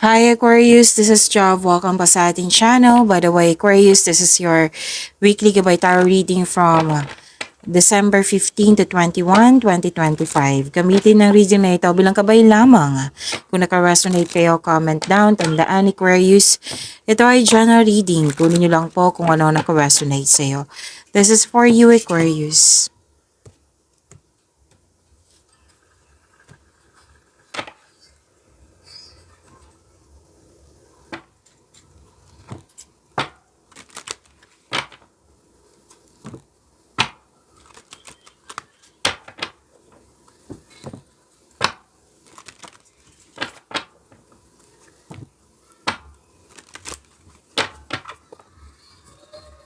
Hi Aquarius, this is Job. Welcome pa sa ating channel. By the way, Aquarius, this is your weekly Gabay Tarot reading from December 15 to 21, 2025. Gamitin ng reading na ito bilang kabay lamang. Kung naka-resonate kayo, comment down. Tandaan, Aquarius, ito ay general reading. Kunin nyo lang po kung ano naka-resonate sa'yo. This is for you, Aquarius.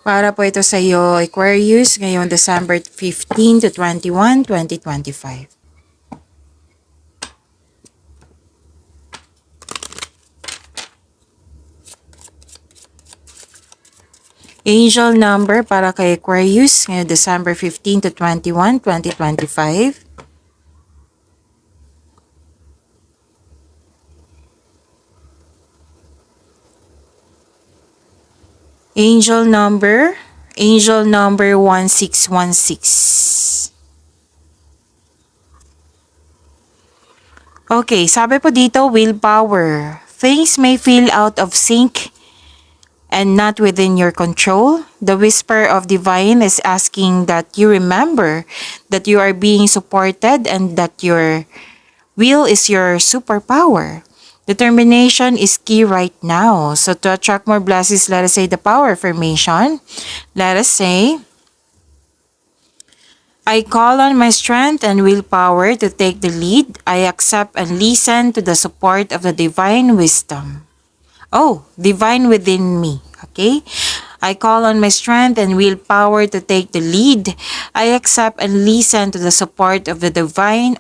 Para po ito sa iyo, Aquarius, ngayong December 15 to 21, 2025. Angel number para kay Aquarius ngayong December 15 to 21, 2025. Angel number 1616. Okay, sabi po dito, willpower. Things may feel out of sync and not within your control. The whisper of divine is asking that you remember that you are being supported and that your will is your superpower. Determination is key right now. So to attract more blessings, let us say the power affirmation. Let us say, I call on my strength and willpower to take the lead. I accept and listen to the support of the divine wisdom. Oh, divine within me. Okay? I call on my strength and willpower to take the lead. I accept and listen to the support of the divine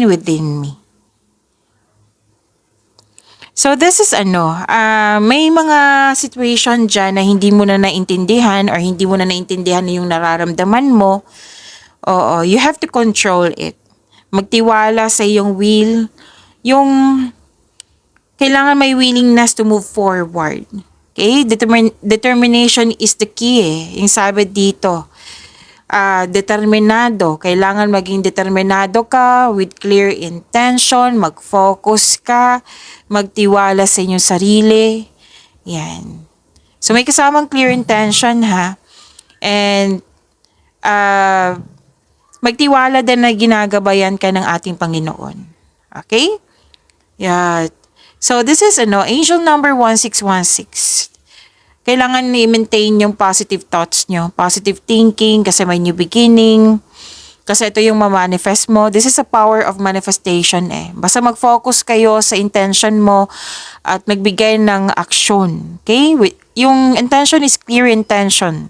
within me. So this is may mga situation dyan na hindi mo na naintindihan or hindi mo na naintindihan yung nararamdaman mo. Oo, you have to control it. Magtiwala sa iyong will. Yung kailangan may willingness to move forward. Okay? Determination is the key eh. Yung sabi dito, determinado. Kailangan maging determinado ka with clear intention, mag-focus ka, magtiwala sa inyong sarili. Yan. So may kasamang clear intention ha. And magtiwala din na ginagabayan ka ng ating Panginoon. Okay? Yeah. So this is angel number 1616. Kailangan i-maintain yung positive thoughts nyo, positive thinking, kasi may new beginning. Kasi ito yung ma-manifest mo. This is a power of manifestation eh. Basta mag-focus kayo sa intention mo at magbigay ng action. Okay? Yung intention is clear intention.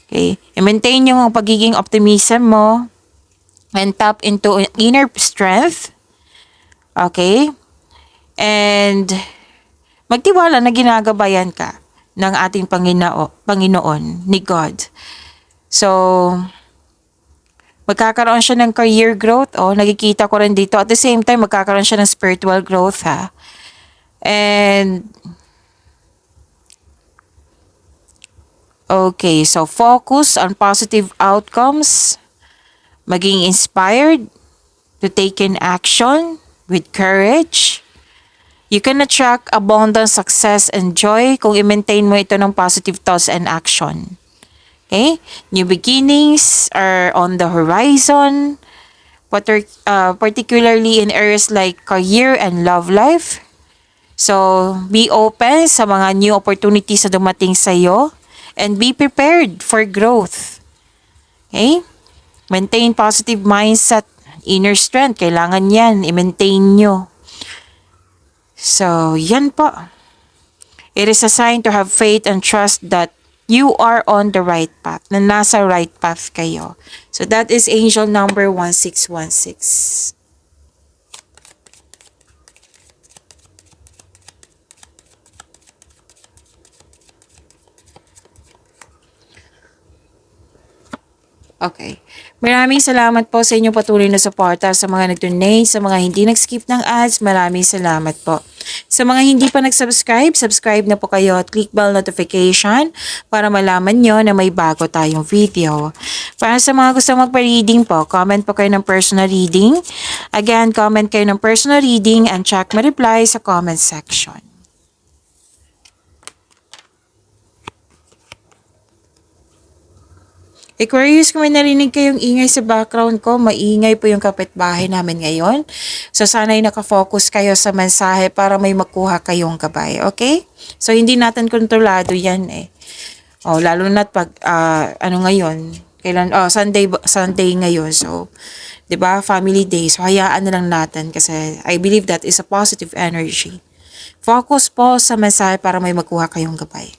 Okay? I-maintain yung pagiging optimism mo and tap into inner strength. Okay? And magtiwala na ginagabayan ka ng ating Panginoon, ni God. So, magkakaroon siya ng career growth. Nakikita ko rin dito. At the same time, magkakaroon siya ng spiritual growth, ha. And, okay, so focus on positive outcomes. Maging inspired to take in action with courage. You can attract abundance, success, and joy kung i-maintain mo ito ng positive thoughts and action. Okay? New beginnings are on the horizon, particularly in areas like career and love life. So, be open sa mga new opportunities na dumating sa iyo and be prepared for growth. Okay? Maintain positive mindset, inner strength. Kailangan yan. I-maintain nyo. So, yan po. It is a sign to have faith and trust that you are on the right path, na nasa right path kayo. So, that is angel number 1616. Okay. Maraming salamat po sa inyong patuloy na suporta, sa mga nag-donate, sa mga hindi nag-skip ng ads. Maraming salamat po. Sa mga hindi pa nag-subscribe, subscribe na po kayo at click bell notification para malaman nyo na may bago tayong video. Para sa mga gusto magpa-reading po, comment po kayo ng personal reading. Again, comment kayo ng personal reading and check my reply sa comment section. Aquarius, kung may narinig kayong ingay sa background ko, maingay po yung kapitbahay namin ngayon. So, sana'y nakafocus kayo sa mensahe para may makuha kayong gabay, okay? So, hindi natin kontrolado yan eh. Oh, lalo na't pag, ano ngayon, Sunday ngayon. So, 'di ba, family day. So, hayaan na lang natin kasi I believe that is a positive energy. Focus po sa mensahe para may makuha kayong gabay.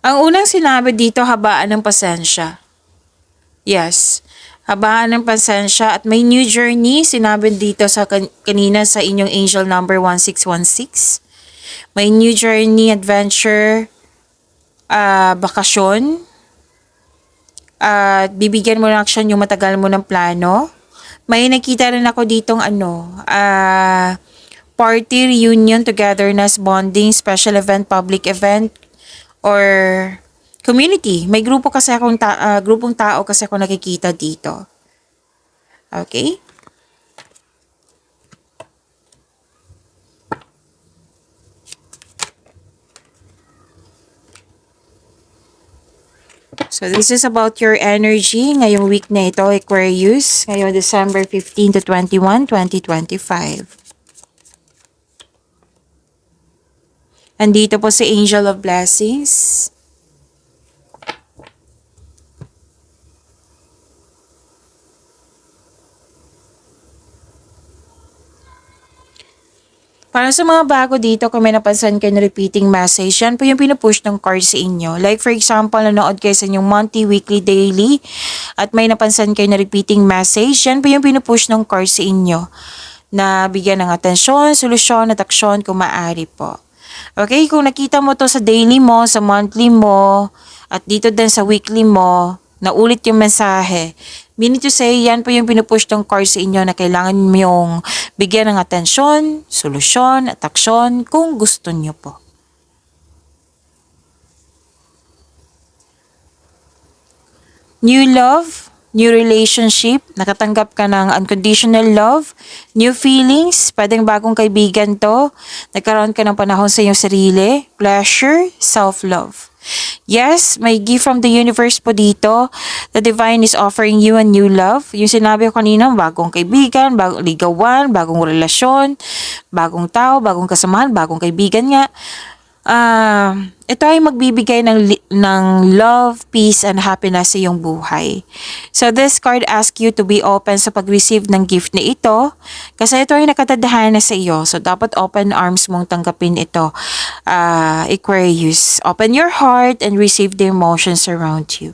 Ang unang sinabi dito, habaan ng pasensya. Yes, habaan ng pasensya at may new journey. Sinabi dito sa kanina sa inyong angel number 1616. May new journey, adventure, bakasyon. At bibigyan mo ng action yung matagal mo ng plano. May nakita rin ako ditong party, reunion, togetherness, bonding, special event, public event, or community. May grupo kasi akong grupong tao kasi ako nakikita dito. Okay? So this is about your energy ngayong week na ito, Aquarius, ngayong December 15 to 21, 2025. Andito po si Angel of Blessings. Para sa mga bago dito, kung may napansin kayo na repeating message, yan po yung pinupush ng card sa inyo. Like for example, nanood kayo sa inyong monthly, weekly, daily, at may napansin kayo na repeating message, yan po yung pinupush ng card sa inyo na bigyan ng atensyon, solusyon, at aksyon kung maaari po. Okay, kung nakita mo to sa daily mo, sa monthly mo, at dito din sa weekly mo, naulit yung mensahe, meaning to say, yan po yung pinupush ng card sa inyo na kailangan mo yung bigyan ng atensyon, solusyon, at aksyon kung gusto nyo po. New love, new relationship, nakatanggap ka ng unconditional love, new feelings, pwedeng bagong kaibigan to, nagkaroon ka ng panahon sa iyong sarili, pleasure, self-love. Yes, may gift from the universe po dito. The divine is offering you a new love. Yung sinabi ko kanina, bagong kaibigan, bagong ligawan, bagong relasyon, bagong tao, bagong kasamahan, bagong kaibigan nga. Ito ay magbibigay ng love, peace, and happiness sa iyong buhay. So this card asks you to be open sa pag-receive ng gift na ito kasi ito ay nakatadhana sa iyo. So dapat open arms mong tanggapin ito. Aquarius, open your heart and receive the emotions around you.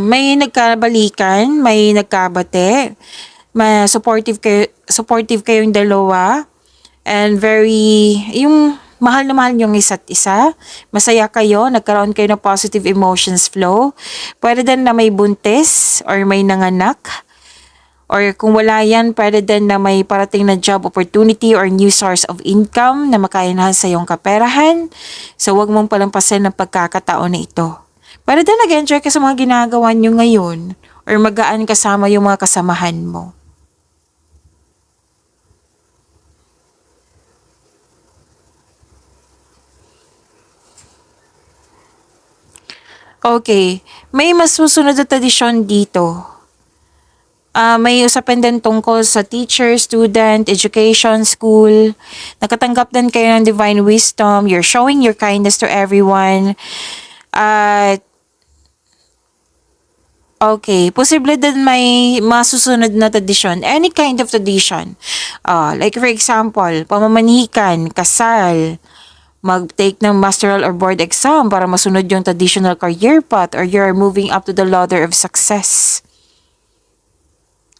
May nagkabalikan, may nagkabate, supportive kayong dalawa, and yung mahal na mahal yung isa't isa, masaya kayo, nagkaroon kayo ng positive emotions flow, pwede din na may buntis or may nanganak, or kung wala yan, pwede din na may parating na job opportunity or new source of income na makainahan sa iyong kaperahan. So wag mong palampasin ng pagkakataon na ito. Pwede din nag-enjoy ka sa mga ginagawa nyo ngayon or magaan kasama yung mga kasamahan mo. Okay, may masusunod na tradisyon dito. May usapin din tungkol sa teacher, student, education, school. Nakatanggap din kayo ng divine wisdom. You're showing your kindness to everyone. Okay, posible din may masusunod na tradisyon. Any kind of tradition. Like for example, pamamanhikan, kasal, mag-take ng masteral or board exam para masunod yung traditional career path, or you're moving up to the ladder of success.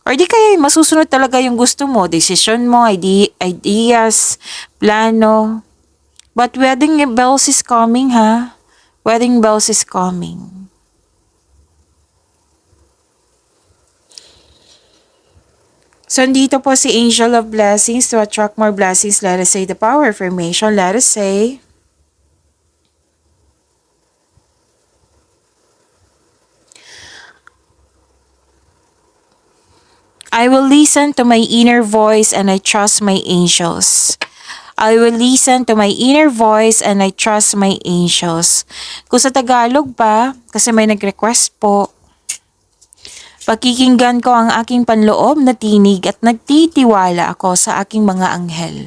Or di kaya masusunod talaga yung gusto mo, decision mo, ideas, plano. But wedding bells is coming, ha? Wedding bells is coming. So, dito po si Angel of Blessings to attract more blessings. Let us say the power affirmation. Let us say, I will listen to my inner voice and I trust my angels. I will listen to my inner voice and I trust my angels. Kung sa Tagalog ba, kasi may nag-request po, pakikinggan ko ang aking panloob na tinig at nagtitiwala ako sa aking mga anghel.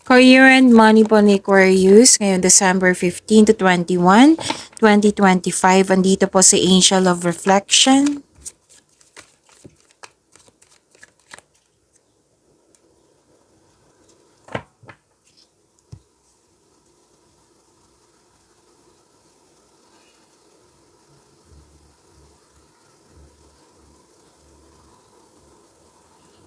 Career and money po ni Aquarius ngayon December 15 to 21, 2025. Andito po si Angel of Reflection.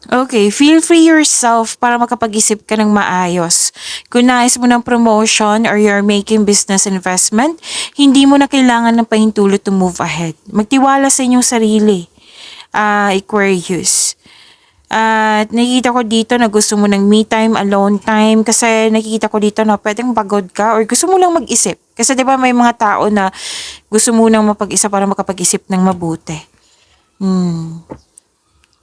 Okay, feel free yourself para makapag-isip ka ng maayos. Kung nais mo ng promotion or you're making business investment, hindi mo na kailangan ng pahintulot to move ahead. Magtiwala sa inyong sarili, Aquarius. At nakikita ko dito na gusto mo ng me time, alone time, kasi nakikita ko dito na pwedeng pagod ka or gusto mo lang mag-isip. Kasi 'di ba may mga tao na gusto mo nang mapag-isa para makapag-isip ng mabuti.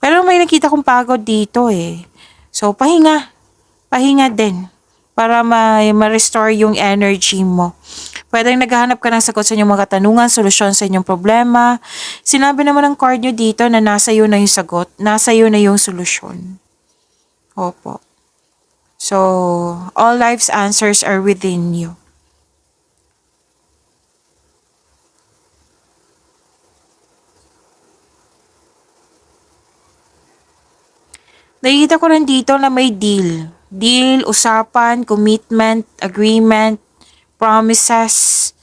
Pero may nakita kong pagod dito eh. So, pahinga. Pahinga din. Para ma-restore yung energy mo. Pwedeng naghahanap ka ng sagot sa inyong mga katanungan, solusyon sa inyong problema. Sinabi naman ng card nyo dito na nasa iyo na yung sagot, nasa iyo na yung solusyon. Opo. So, all life's answers are within you. Nakikita ko rin dito na may deal. Deal, usapan, commitment, agreement, promises.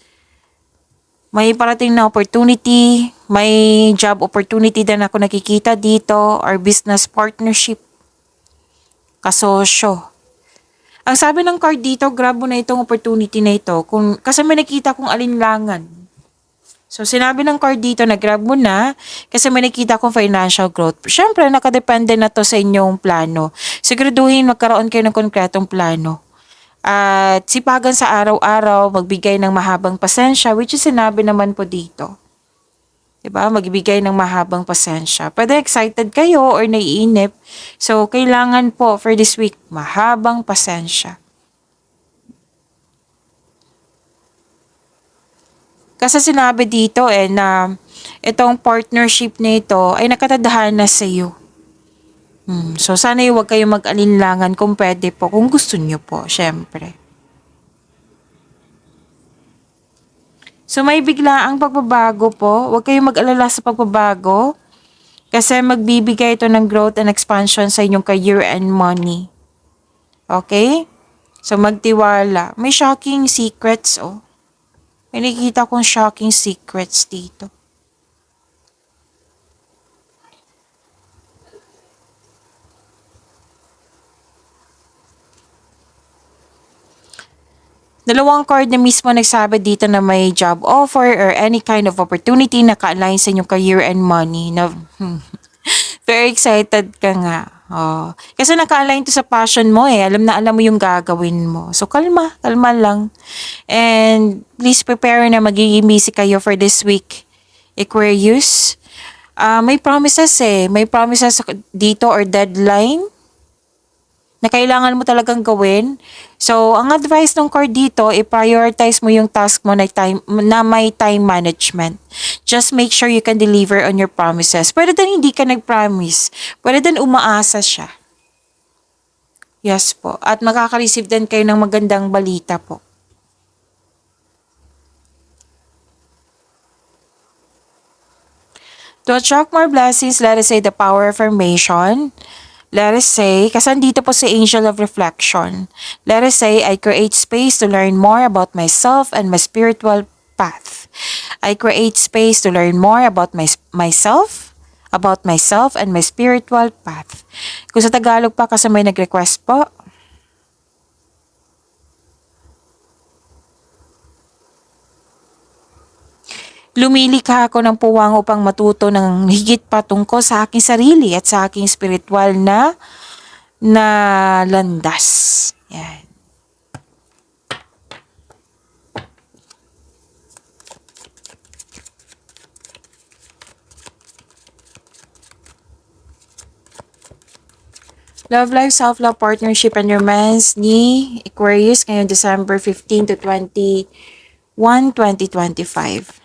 May parating na opportunity, may job opportunity din ako nakikita dito or business partnership, kasosyo. Ang sabi ng card dito, grab mo na itong opportunity na ito kasi may nakita kong alinlangan. So, sinabi ng card dito na grab mo na kasi may nakita kong financial growth. Siyempre, nakadepende na to sa inyong plano. Siguraduhin magkaroon kayo ng konkretong plano. At sipagan sa araw-araw, magbigay ng mahabang pasensya, which is sinabi naman po dito. Diba? Magbigay ng mahabang pasensya. Pwede excited kayo or naiinip. So, kailangan po for this week, mahabang pasensya. Kasi sinabi dito na itong partnership na ito ay nakatadhana sa iyo. So, sana huwag kayong mag-alinlangan kung pwede po, kung gusto niyo po, syempre. So, may biglaang pagbabago po. Huwag kayong mag-alala sa pagbabago kasi magbibigay ito ng growth and expansion sa inyong career and money. Okay? So, magtiwala. May shocking secrets, oh. May nakikita kong shocking secrets dito. Dalawang card na mismo nagsabi dito na may job offer or any kind of opportunity na ka-align sa inyong career and money. Na, very excited ka nga. Oh. Kasi naka-align to sa passion mo eh. Alam na alam mo yung gagawin mo. So kalma lang. And please prepare na magiging busy kayo for this week, Aquarius. May promises eh. May promises dito or deadline na kailangan mo talagang gawin. So, ang advice ng card dito, i-prioritize mo yung task mo na may time management. Just make sure you can deliver on your promises. Pwede din hindi ka nag-promise. Pwede din umaasa siya. Yes po. At makaka-receive din kayo ng magandang balita po. To attract more blessings, let us say the power affirmation. Let us say, kasi andito po si Angel of Reflection. Let us say, I create space to learn more about myself and my spiritual path. I create space to learn more about myself and my spiritual path. Kung sa Tagalog pa kasi may nag-request po. Lumilikha ako ng puwang upang matuto ng higit pa tungkol sa aking sarili at sa aking spiritual na landas. Yan. Love life, self-love, partnership, and romance ni Aquarius ngayong December 15 to 21, 2025.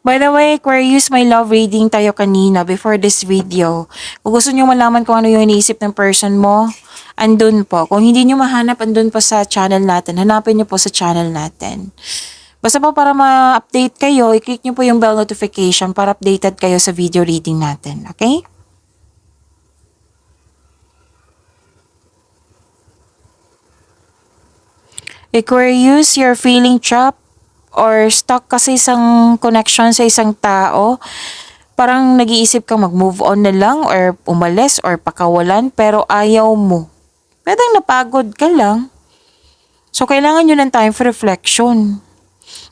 By the way, Aquarius, may love reading tayo kanina before this video. Kung gusto nyo malaman kung ano yung iniisip ng person mo, andun po. Kung hindi nyo mahanap, andun po sa channel natin. Hanapin nyo po sa channel natin. Basta po para ma-update kayo, i-click nyo po yung bell notification para updated kayo sa video reading natin. Okay? Aquarius, you're feeling trapped or stuck kasi isang connection sa isang tao. Parang nag-iisip kang mag-move on na lang or umalis or pakawalan pero ayaw mo. Pwedeng napagod ka lang. So, kailangan nyo ng time for reflection.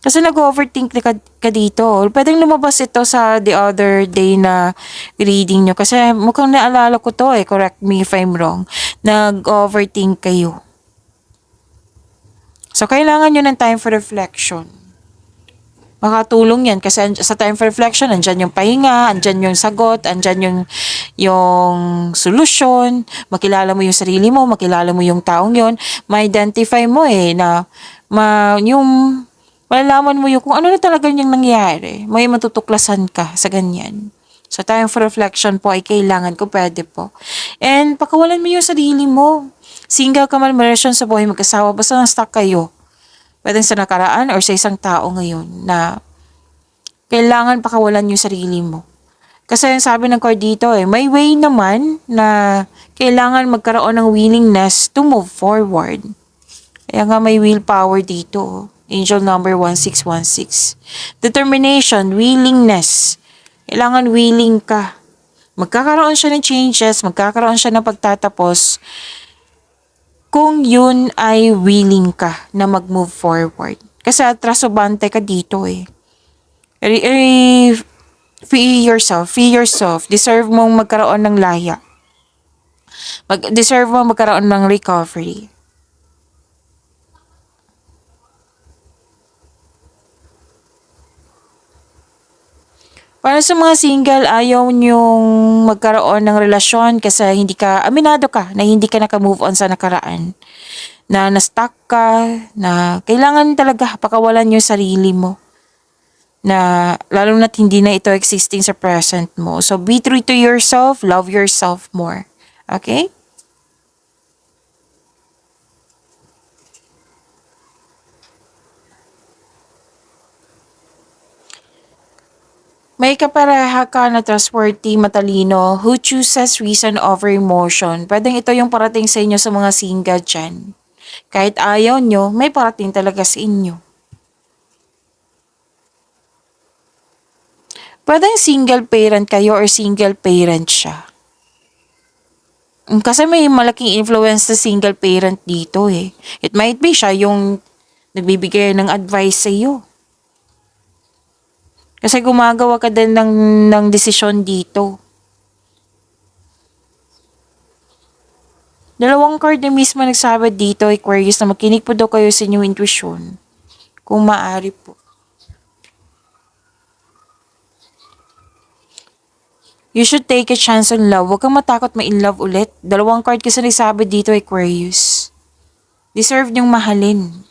Kasi nag-overthink ka dito. Pwedeng lumabas ito sa the other day na reading nyo. Kasi mukhang naalala ko to correct me if I'm wrong. Nag-overthink kayo. So, kailangan nyo ng time for reflection. Makatulong yan kasi sa time for reflection, andyan yung pahinga, andyan yung sagot, andyan yung solusyon, makilala mo yung sarili mo, makilala mo yung taong yon, ma-identify mo na yung malalaman mo yung kung ano na talaga yung nangyayari, may matutuklasan ka sa ganyan. So time for reflection po ay kailangan ko, pwede po. And pakawalan mo yung sarili mo. Single ka man, relasyon sa buhay, mag-asawa, basta na-stuck kayo. Pwedeng sa nakaraan or sa isang tao ngayon na kailangan pakawalan yung sarili mo. Kasi yung sabi ng card dito may way naman na kailangan magkaroon ng willingness to move forward. Kaya nga may willpower dito. Angel number 1616. Determination, willingness. Kailangan willing ka. Magkakaroon siya ng changes, magkakaroon siya ng pagtatapos kung yun ay willing ka na mag-move forward. Kasi atrasobante ka dito Free yourself. Deserve mong magkaroon ng laya. Deserve mong magkaroon ng recovery. Para sa mga single, ayaw nyong magkaroon ng relasyon kasi aminado ka na hindi ka naka-move on sa nakaraan. Na na-stuck ka, na kailangan talaga pakawalan yung sarili mo. Na lalo na't hindi na ito existing sa present mo. So be true to yourself, love yourself more. Okay? May kapareha ka na trustworthy, matalino, who chooses reason over emotion. Pwedeng ito yung parating sa inyo sa mga single dyan. Kahit ayaw nyo, may parating talaga sa inyo. Pwedeng single parent kayo or single parent siya. Kasi may malaking influence sa single parent dito It might be siya yung nagbibigay ng advice sa iyo. Kasi gumagawa ka din ng desisyon dito. Dalawang card na mismo nagsabi dito, Aquarius, na makinig po daw kayo sa inyong intuition. Kung maaari po. You should take a chance on love. Huwag kang matakot ma-in love ulit. Dalawang card kasi nagsabi dito, Aquarius. Deserve niyong mahalin.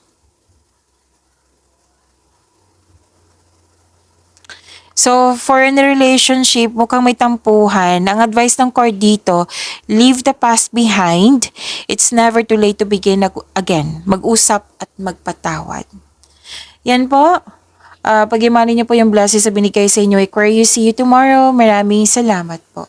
So, for in a relationship, mukhang may tampuhan. Ang advice ng card dito, leave the past behind. It's never too late to begin again. Mag-usap at magpatawad. Yan po. Pag-imanin niyo po yung blessings na binigay sa inyo. Aquarius, see you tomorrow. Maraming salamat po.